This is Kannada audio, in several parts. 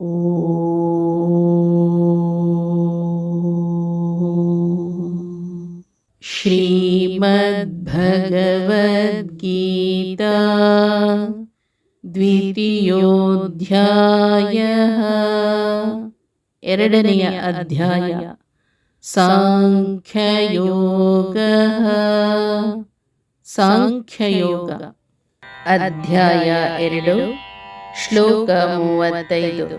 ಶ್ರೀಮದ್ಭಗವದ್ಗೀತಾ ದ್ವಿತೀಯೋಧ್ಯಾಯಃ ಎರಡನೆಯ ಅಧ್ಯಾಯ ಸಾಂಖ್ಯಯೋಗಃ ಸಾಂಖ್ಯಯೋಗ ಅಧ್ಯಾಯ 2 ಶ್ಲೋಕ 35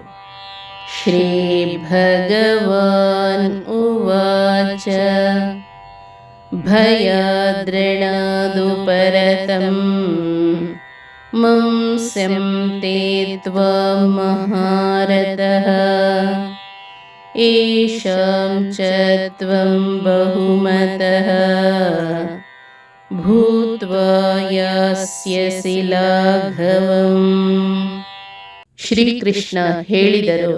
ಶ್ರೀ ಭಗವಾನ್ ಉವಾಚ ಭಯಾದ್ರಣಾದುಪರತಂ ಮಂಸ್ಯಂತೆ ತ್ವಮಹಾರತಃ ಏಷಾಂ ಚ ತ್ವಂ ಬಹುಮತಃ ಭೂತ್ವಾ ಯಾಸ್ಯಸಿ ಲಾಘವಂ. ಶ್ರೀಕೃಷ್ಣ ಹೇಳಿದರು,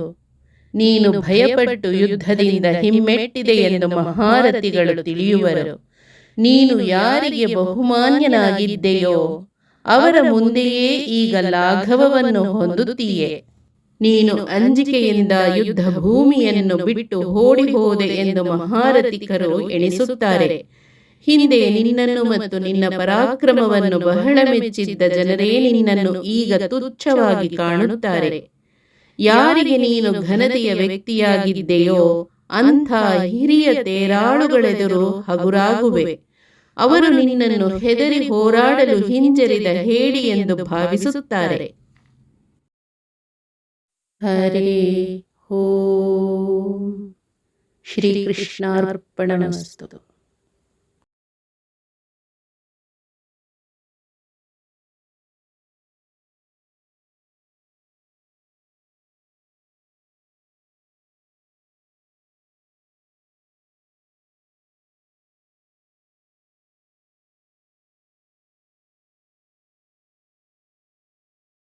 ನೀನು ಭಯಪಟ್ಟು ಯುದ್ಧದಿಂದ ಹಿಮ್ಮೆಟ್ಟಿದೆ ಎಂದು ಮಹಾರಥಿಗಳು ತಿಳಿಯುವರು. ನೀನು ಯಾರಿಗೆ ಬಹುಮಾನ್ಯನಾಗಿದ್ದೆಯೋ ಅವರ ಮುಂದೆಯೇ ಈಗ ಲಾಘವವನ್ನು ಹೊಂದುತ್ತೀಯೆ. ನೀನು ಅಂಜಿಕೆಯಿಂದ ಯುದ್ಧ ಭೂಮಿಯನ್ನು ಬಿಟ್ಟು ಓಡಿ ಹೋದೆ ಎಂದು ಮಹಾರಥಿಕರು ಎಣಿಸುತ್ತಾರೆ. ಹಿಂದೆ ನಿನ್ನನ್ನು ಮತ್ತು ನಿನ್ನ ಪರಾಕ್ರಮವನ್ನು ಬಹಳ ಮೆಚ್ಚಿದ್ದ ಜನರೇ ನಿನ್ನನ್ನು ಈಗ ತುಚ್ಛವಾಗಿ ಕಾಣುತ್ತಾರೆ. ಯಾರಿಗೆ ನೀನು ಘನತೆಯ ವ್ಯಕ್ತಿಯಾಗಿದ್ದೆಯೋ ಅಂಥ ಹಿರಿಯ ತೇರಾಳುಗಳೆದುರು ಹಗುರಾಗುವೆ. ಅವರು ನಿನ್ನನ್ನು ಹೆದರಿ ಹೋರಾಡಲು ಹಿಂಜರಿದ ಹೇಡಿ ಎಂದು ಭಾವಿಸುತ್ತಾರೆ. ಹರೇ ಓಂ. ಶ್ರೀಕೃಷ್ಣಾರ್ಪಣಮಸ್ತು.